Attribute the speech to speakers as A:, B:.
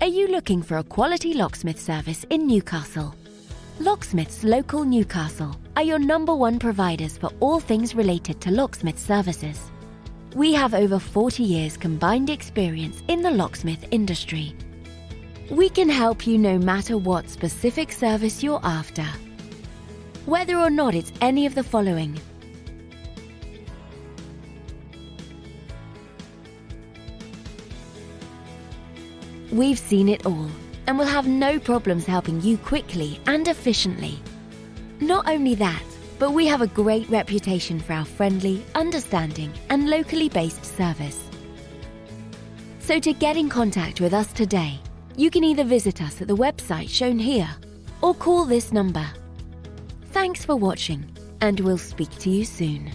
A: Are you looking for a quality locksmith service in Newcastle? Locksmiths Local Newcastle are your #1 providers for all things related to locksmith services. We have over 40 years combined experience in the locksmith industry. We can help you no matter what specific service you're after. Whether or not it's any of the following: we've seen it all and will have no problems helping you quickly and efficiently. Not only that, but we have a great reputation for our friendly, understanding and locally based service. So to get in contact with us today, you can either visit us at the website shown here or call this number. Thanks for watching, and we'll speak to you soon.